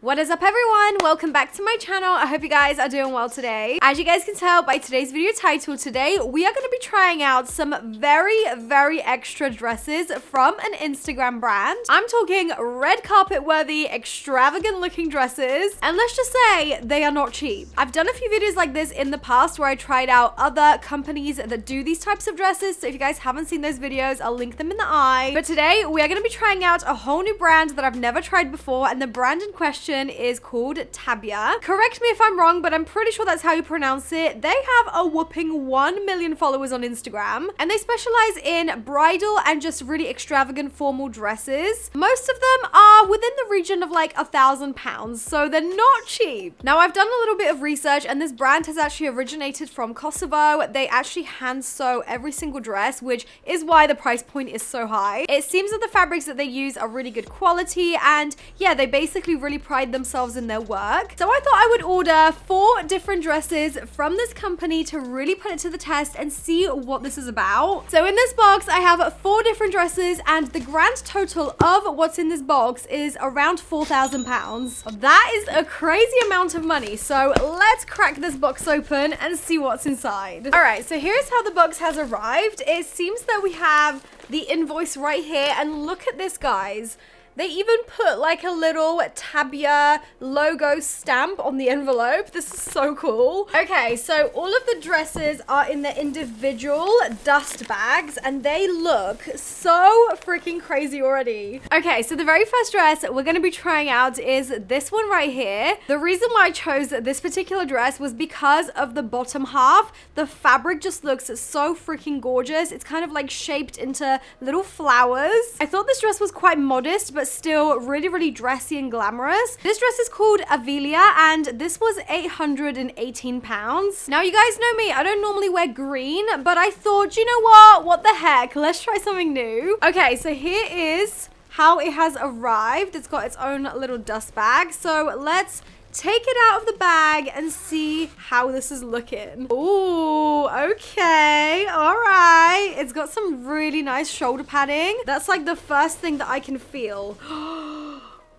What is up, everyone? Welcome back to my channel. I hope you guys are doing well today. As you guys can tell by today's video title, today we are going to be trying out some very extra dresses from an Instagram brand. I'm talking red carpet worthy, extravagant looking dresses, and let's just say they are not cheap. I've done a few videos like this in the past where I tried out other companies that do these types of dresses, so if you guys haven't seen those videos, I'll link them in the eye. But today we are going to be trying out a whole new brand that I've never tried before, and the brand in question is called Tabia. Correct me if I'm wrong, but I'm pretty sure that's how you pronounce it. They have a whopping 1 million followers on Instagram, and they specialize in bridal and just really extravagant formal dresses. Most of them are within the region of like £1,000, so they're not cheap. Now, I've done a little bit of research, and this brand has actually originated from Kosovo. They actually hand sew every single dress, which is why the price point is so high. It seems that the fabrics that they use are really good quality, and yeah, they basically really pride themselves in their work. So I thought I would order 4 different dresses from this company to really put it to the test and see what this is about. So in this box, I have 4 different dresses, and the grand total of what's in this box is around £4,000. That is a crazy amount of money. So let's crack this box open and see what's inside. All right, so here's how the box has arrived. It seems that we have the invoice right here, and look at this, guys. They even put like a little Tabia logo stamp on the envelope. This is so cool. Okay, so all of the dresses are in their individual dust bags, and they look so freaking crazy already. Okay, so the very first dress we're going to be trying out is this one right here. The reason why I chose this particular dress was because of the bottom half. The fabric just looks so freaking gorgeous. It's kind of like shaped into little flowers. I thought this dress was quite modest, but still really dressy and glamorous. This dress is called Avilia, and this was £818. Now, you guys know me, I don't normally wear green, but I thought, you know what the heck, let's try something new. Okay, so here is how it has arrived. It's got its own little dust bag, so let's take it out of the bag and see how this is looking. Ooh, okay, all right. It's got some really nice shoulder padding. That's like the first thing that I can feel.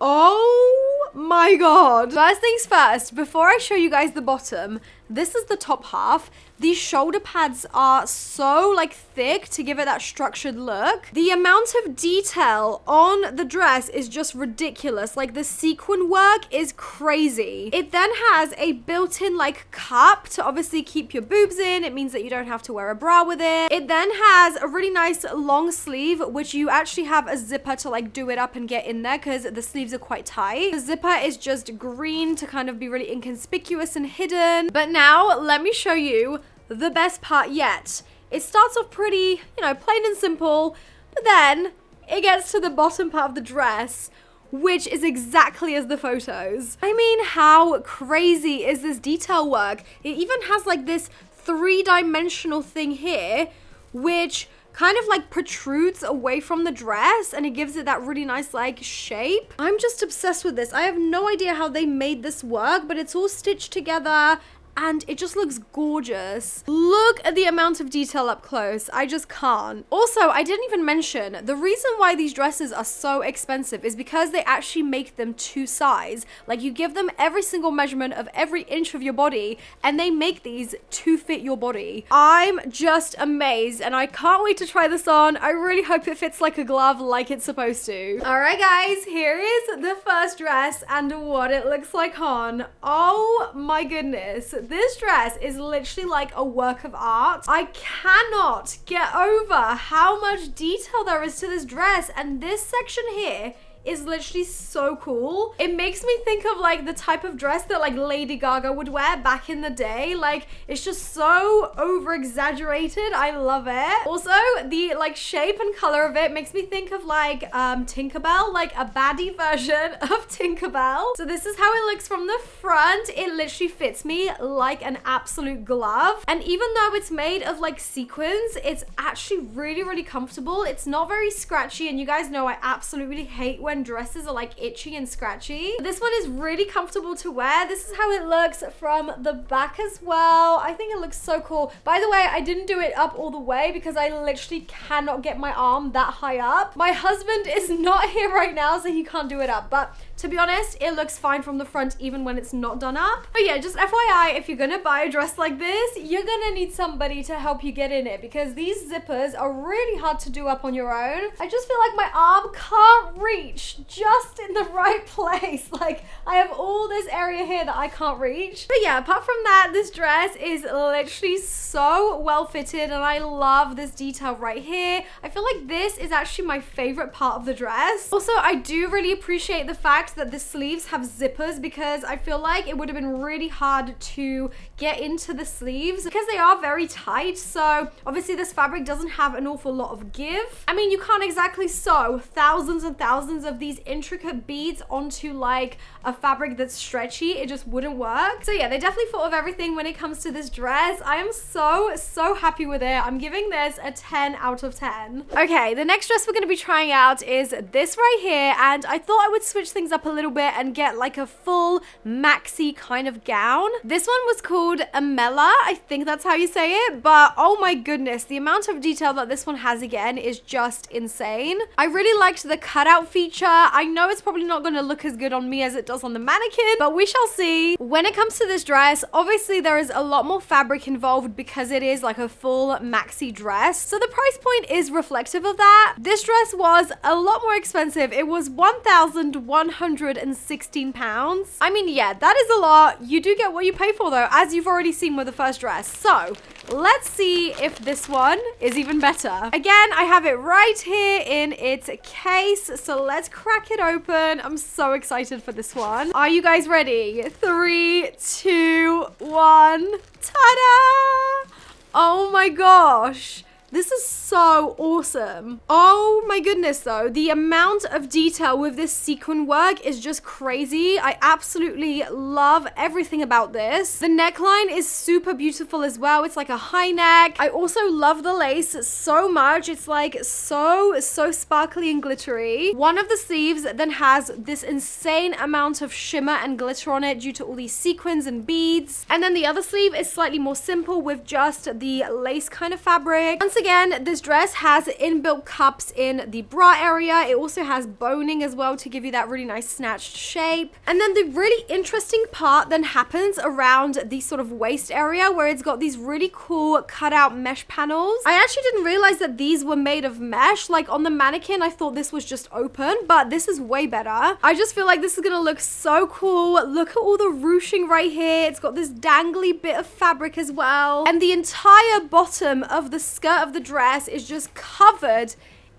Oh my god. First things first, before I show you guys the bottom, this is the top half. These shoulder pads are so like thick to give it that structured look. The amount of detail on the dress is just ridiculous. Like, the sequin work is crazy. It then has a built-in like cup to obviously keep your boobs in. It means that you don't have to wear a bra with it. It then has a really nice long sleeve, which you actually have a zipper to like do it up and get in there because the sleeves are quite tight. The zipper is just green to kind of be really inconspicuous and hidden. But now let me show you the best part yet. It starts off pretty, you know, plain and simple, but then it gets to the bottom part of the dress, which is exactly as the photos. I mean, how crazy is this detail work? It even has like this 3-dimensional thing here, which kind of like protrudes away from the dress, and it gives it that really nice like shape. I'm just obsessed with this. I have no idea how they made this work, but it's all stitched together and it just looks gorgeous. Look at the amount of detail up close. I just can't. Also, I didn't even mention, the reason why these dresses are so expensive is because they actually make them to size. Like, you give them every single measurement of every inch of your body, and they make these to fit your body. I'm just amazed, and I can't wait to try this on. I really hope it fits like a glove like it's supposed to. All right, guys, here is the first dress and what it looks like on. Oh my goodness. This dress is literally like a work of art. I cannot get over how much detail there is to this dress, and this section here is literally so cool. It makes me think of like the type of dress that like Lady Gaga would wear back in the day. Like, it's just so over exaggerated. I love it. Also, the like shape and color of it makes me think of like Tinkerbell, like a baddie version of Tinkerbell. So this is how it looks from the front. It literally fits me like an absolute glove, and even though it's made of like sequins, it's actually really comfortable. It's not very scratchy, and you guys know I absolutely hate wearing when dresses are like itchy and scratchy. This one is really comfortable to wear. This is how it looks from the back as well. I think it looks so cool. By the way, I didn't do it up all the way because I literally cannot get my arm that high up. My husband is not here right now, so he can't do it up, but to be honest, it looks fine from the front even when it's not done up. But yeah, just FYI, if you're gonna buy a dress like this, you're gonna need somebody to help you get in it because these zippers are really hard to do up on your own. I just feel like my arm can't reach just in the right place. Like, I have all this area here that I can't reach. But yeah, apart from that, this dress is literally so well fitted and I love this detail right here. I feel like this is actually my favorite part of the dress. Also, I do really appreciate the fact that the sleeves have zippers because I feel like it would have been really hard to get into the sleeves because they are very tight. So obviously this fabric doesn't have an awful lot of give. I mean, you can't exactly sew thousands and thousands of these intricate beads onto like a fabric that's stretchy. It just wouldn't work. So yeah, they definitely thought of everything when it comes to this dress. I am so happy with it. I'm giving this a 10 out of 10. Okay, the next dress we're going to be trying out is this right here, and I thought I would switch things up a little bit and get like a full maxi kind of gown. This one was called Amela, I think that's how you say it, but oh my goodness, the amount of detail that this one has again is just insane. I really liked the cutout feature. I know it's probably not going to look as good on me as it does on the mannequin, but we shall see. When it comes to this dress, obviously there is a lot more fabric involved because it is like a full maxi dress, so the price point is reflective of that. This dress was a lot more expensive. It was £1,116. I mean, yeah, that is a lot. You do get what you pay for though, as you've already seen with the first dress. So let's see if this one is even better. Again, I have it right here in its case, so let's crack it open. I'm so excited for this one. Are you guys ready? 3, 2, 1. Ta-da! Oh my gosh. This is so awesome. Oh my goodness though, the amount of detail with this sequin work is just crazy. I absolutely love everything about this. The neckline is super beautiful as well. It's like a high neck. I also love the lace so much. It's like so sparkly and glittery. One of the sleeves then has this insane amount of shimmer and glitter on it due to all these sequins and beads. And then the other sleeve is slightly more simple with just the lace kind of fabric. Once again, this dress has inbuilt cups in the bra area. It also has boning as well to give you that really nice snatched shape. And then the really interesting part then happens around the sort of waist area where it's got these really cool cutout mesh panels. I actually didn't realize that these were made of mesh. Like on the mannequin, I thought this was just open, but this is way better. I just feel like this is gonna look so cool. Look at all the ruching right here. It's got this dangly bit of fabric as well. And the entire bottom of the skirt of the dress is just covered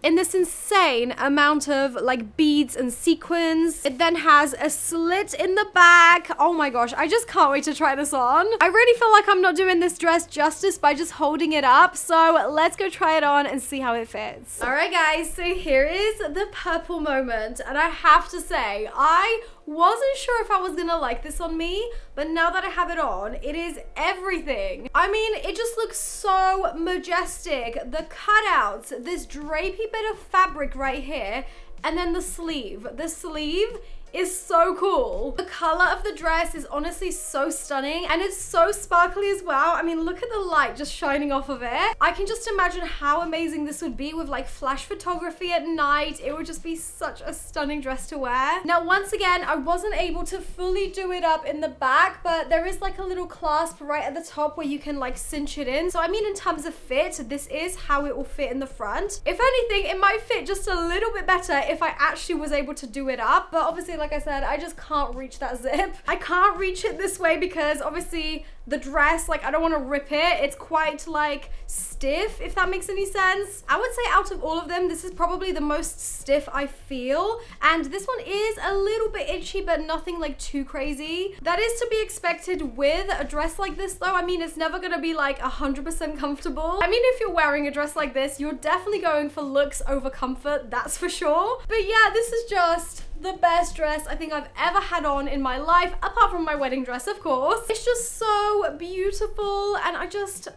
in this insane amount of like beads and sequins. It then has a slit in the back. Oh my gosh, I just can't wait to try this on. I really feel like I'm not doing this dress justice by just holding it up, so let's go try it on and see how it fits. All right guys, so here is the purple moment, and I have to say, I wasn't sure if I was gonna like this on me, but now that I have it on, it is everything. I mean, it just looks so majestic. The cutouts, this drapey bit of fabric right here, and then the sleeve. The sleeve is so cool. The color of the dress is honestly so stunning, and it's so sparkly as well. I mean, look at the light just shining off of it. I can just imagine how amazing this would be with like flash photography at night. It would just be such a stunning dress to wear. Now, once again, I wasn't able to fully do it up in the back, but there is like a little clasp right at the top where you can like cinch it in. So I mean, in terms of fit, this is how it will fit in the front. If anything, it might fit just a little bit better if I actually was able to do it up, but obviously, like I said, I just can't reach that zip. I can't reach it this way because obviously the dress, like I don't want to rip it. It's quite like stiff, if that makes any sense. I would say out of all of them, this is probably the most stiff I feel. And this one is a little bit itchy, but nothing like too crazy. That is to be expected with a dress like this though. I mean, it's never gonna be like 100% comfortable. I mean, if you're wearing a dress like this, you're definitely going for looks over comfort, that's for sure. But yeah, this is just the best dress I think I've ever had on in my life, apart from my wedding dress, of course. It's just so beautiful, and I just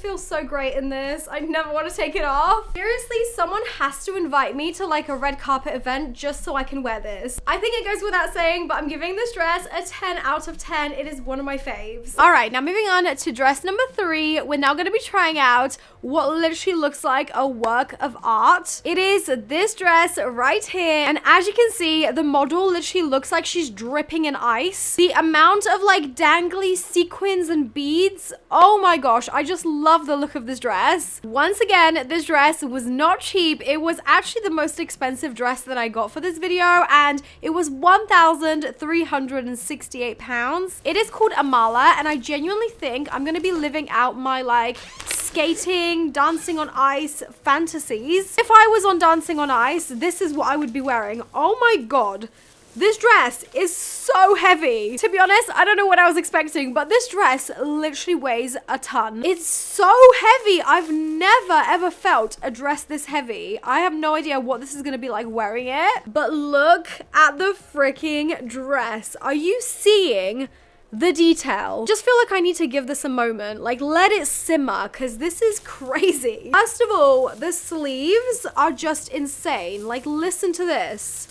feel so great in this. I never want to take it off. Seriously, someone has to invite me to like a red carpet event just so I can wear this. I think it goes without saying, but I'm giving this dress a 10 out of 10. It is one of my faves. All right, now moving on to dress number 3. We're now going to be trying out what literally looks like a work of art. It is this dress right here, and as you can see, the model literally looks like she's dripping in ice. The amount of like dangly sequins and beads, oh my gosh, I just love the look of this dress. Once again, this dress was not cheap. It was actually the most expensive dress that I got for this video, and it was £1,368. It is called Amala, and I genuinely think I'm gonna be living out my like skating, dancing on ice fantasies. If I was on dancing on ice, this is what I would be wearing. Oh my god. This dress is so heavy. To be honest, I don't know what I was expecting, but this dress literally weighs a ton. It's so heavy. I've never ever felt a dress this heavy. I have no idea what this is gonna be like wearing it, but look at the freaking dress. Are you seeing the detail? Just feel like I need to give this a moment, like let it simmer, because this is crazy. First of all, the sleeves are just insane. Like, listen to this.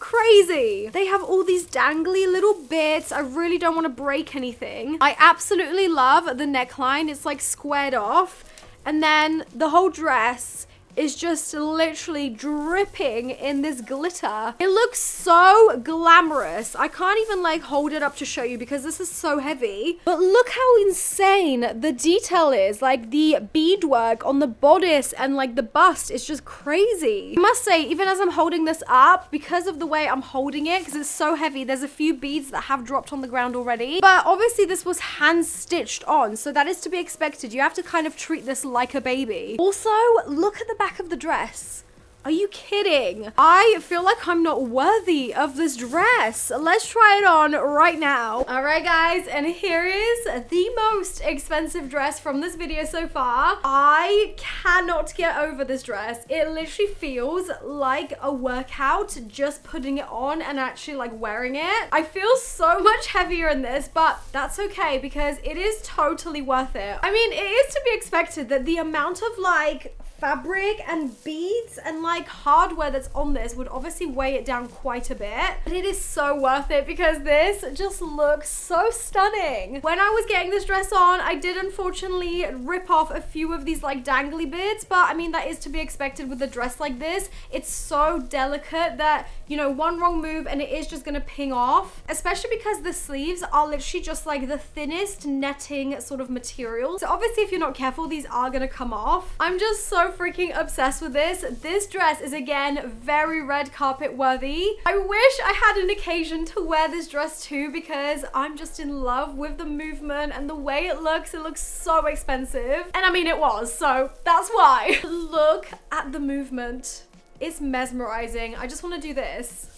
Crazy. They have all these dangly little bits. I really don't want to break anything. I absolutely love the neckline. It's like squared off, and then the whole dress is just literally dripping in this glitter. It looks so glamorous. I can't even like hold it up to show you because this is so heavy. But look how insane the detail is. Like the beadwork on the bodice and like the bust is just crazy. I must say, even as I'm holding this up, because of the way I'm holding it, because it's so heavy, there's a few beads that have dropped on the ground already. But obviously this was hand stitched on, so that is to be expected. You have to kind of treat this like a baby. Also, look at the back of the dress. Are you kidding? I feel like I'm not worthy of this dress. Let's try it on right now. All right, guys, and here is the most expensive dress from this video so far. I cannot get over this dress. It literally feels like a workout just putting it on and actually like wearing it. I feel so much heavier in this, but that's okay because it is totally worth it. I mean, it is to be expected that the amount of like fabric and beads and like hardware that's on this would obviously weigh it down quite a bit, but it is so worth it because this just looks so stunning. When I was getting this dress on, I did unfortunately rip off a few of these like dangly bits, but I mean that is to be expected with a dress like this. It's so delicate that, you know, one wrong move and it is just gonna ping off, especially because the sleeves are literally just like the thinnest netting sort of material, so obviously if you're not careful these are gonna come off. I'm just so freaking obsessed with this. This dress is again very red carpet worthy. I wish I had an occasion to wear this dress too because I'm just in love with the movement and the way it looks. It looks so expensive, and I mean it was, so that's why. Look at the movement. It's mesmerizing. I just want to do this.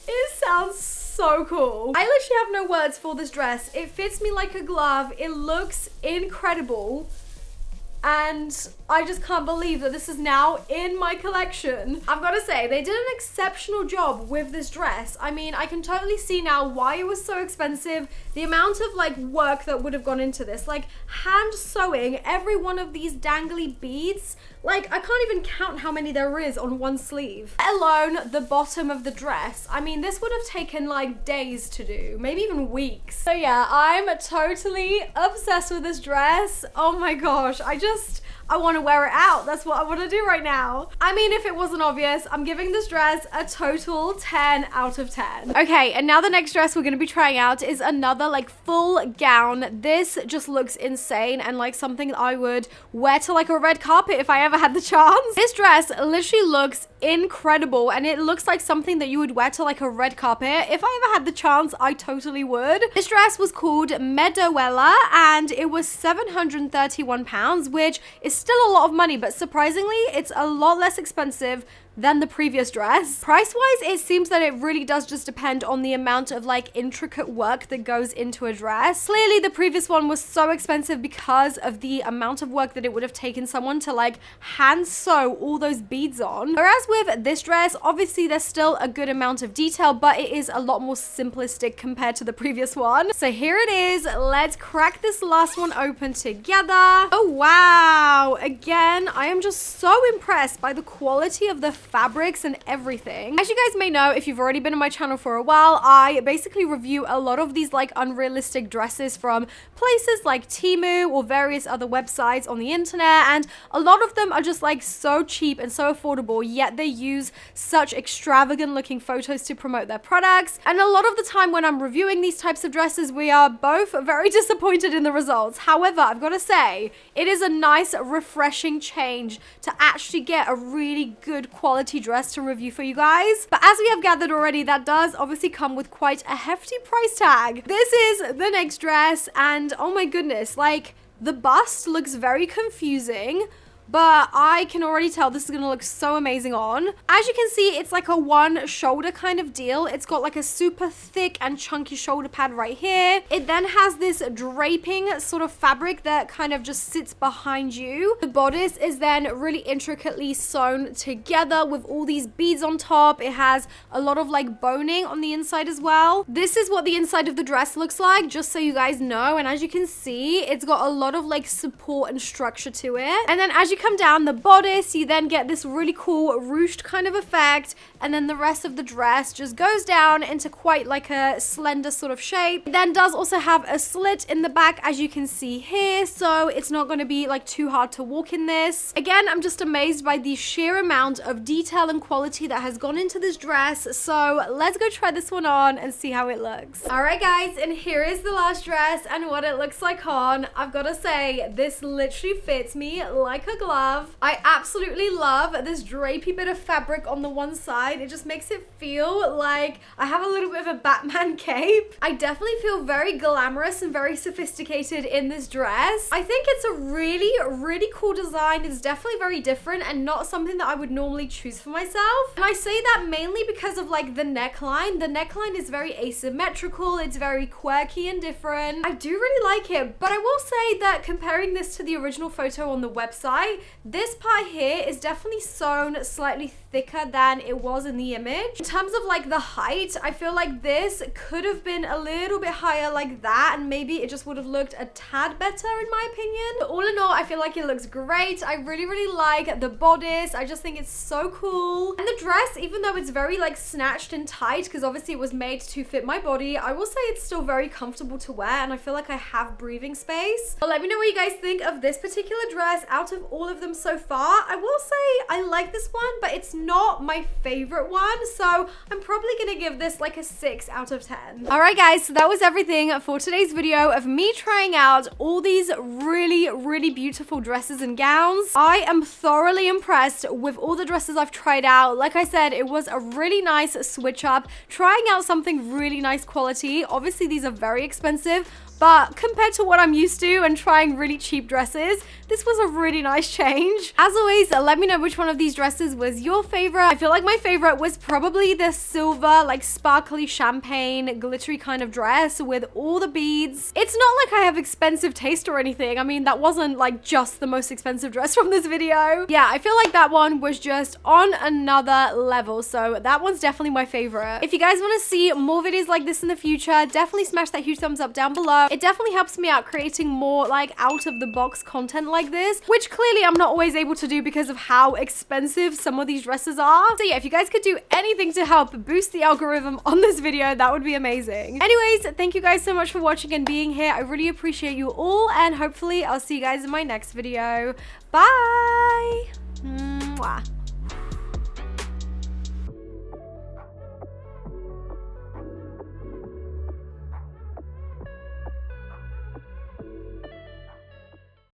It sounds so cool. I literally have no words for this dress. It fits me like a glove. It looks incredible. And I just can't believe that this is now in my collection. I've got to say, they did an exceptional job with this dress. I mean, I can totally see now why it was so expensive. The amount of like work that would have gone into this, like hand sewing every one of these dangly beads. Like, I can't even count how many there is on one sleeve, let alone the bottom of the dress. I mean, this would have taken like days to do, maybe even weeks. So yeah, I'm totally obsessed with this dress. Oh my gosh, I want to wear it out. That's what I want to do right now. I mean, if it wasn't obvious, I'm giving this dress a total 10 out of 10. Okay, and now the next dress we're going to be trying out is another like full gown. This just looks insane and like something I would wear to like a red carpet if I ever had the chance. This dress literally looks incredible and it looks like something that you would wear to like a red carpet. If I ever had the chance, I totally would. This dress was called Meadowella and it was £731, which is still a lot of money, but surprisingly, it's a lot less expensive than the previous dress. Price-wise, it seems that it really does just depend on the amount of like intricate work that goes into a dress. Clearly, the previous one was so expensive because of the amount of work that it would have taken someone to like hand sew all those beads on. Whereas with this dress, obviously there's still a good amount of detail, but it is a lot more simplistic compared to the previous one. So here it is. Let's crack this last one open together. Oh wow. Again, I am just so impressed by the quality of the fabrics and everything. As you guys may know, if you've already been on my channel for a while, I basically review a lot of these like unrealistic dresses from places like Temu or various other websites on the internet, and a lot of them are just like so cheap and so affordable, yet they use such extravagant looking photos to promote their products. And a lot of the time when I'm reviewing these types of dresses, we are both very disappointed in the results. However, I've got to say, it is a nice refreshing change to actually get a really good quality dress to review for you guys. But as we have gathered already, that does obviously come with quite a hefty price tag. This is the next dress, and oh my goodness, like the bust looks very confusing, but I can already tell this is gonna look so amazing on. As you can see, it's like a one shoulder kind of deal. It's got like a super thick and chunky shoulder pad right here. It then has this draping sort of fabric that kind of just sits behind you. The bodice is then really intricately sewn together with all these beads on top. It has a lot of like boning on the inside as well. This is what the inside of the dress looks like, just so you guys know. And as you can see, it's got a lot of like support and structure to it. And then as you come down the bodice, you then get this really cool ruched kind of effect, and then the rest of the dress just goes down into quite like a slender sort of shape. It then does also have a slit in the back, as you can see here, so it's not going to be like too hard to walk in this. Again, I'm just amazed by the sheer amount of detail and quality that has gone into this dress, so let's go try this one on and see how it looks. Alright guys, and here is the last dress and what it looks like on. I've got to say, this literally fits me like a glove. I absolutely love this drapey bit of fabric on the one side. It just makes it feel like I have a little bit of a Batman cape. I definitely feel very glamorous and very sophisticated in this dress. I think it's a really cool design. It's definitely very different and not something that I would normally choose for myself. And I say that mainly because of like the neckline. The neckline is very asymmetrical. It's very quirky and different. I do really like it, but I will say that comparing this to the original photo on the website, this part here is definitely sewn slightly thicker than it was in the image. In terms of like the height, I feel like this could have been a little bit higher like that, and maybe it just would have looked a tad better in my opinion. But all in all, I feel like it looks great. I really like the bodice. I just think it's so cool. And the dress, even though it's very like snatched and tight, because obviously it was made to fit my body, I will say it's still very comfortable to wear, and I feel like I have breathing space. But let me know what you guys think of this particular dress out of all of them so far. I will say I like this one, but it's not my favorite one, so I'm probably gonna give this like a 6 out of 10. Alright guys, so that was everything for today's video of me trying out all these really beautiful dresses and gowns. I am thoroughly impressed with all the dresses I've tried out. Like I said, it was a really nice switch up, trying out something really nice quality. Obviously these are very expensive, but compared to what I'm used to and trying really cheap dresses, this was a really nice change. As always, let me know which one of these dresses was your favorite. I feel like my favorite was probably the silver, like sparkly champagne, glittery kind of dress with all the beads. It's not like I have expensive taste or anything. I mean, that wasn't like just the most expensive dress from this video. Yeah, I feel like that one was just on another level. So that one's definitely my favorite. If you guys want to see more videos like this in the future, definitely smash that huge thumbs up down below. It definitely helps me out creating more like out of the box content like this, which clearly I'm not always able to do because of how expensive some of these dresses are. So yeah, if you guys could do anything to help boost the algorithm on this video, that would be amazing. Anyways, thank you guys so much for watching and being here. I really appreciate you all, and hopefully I'll see you guys in my next video. Bye! Mwah.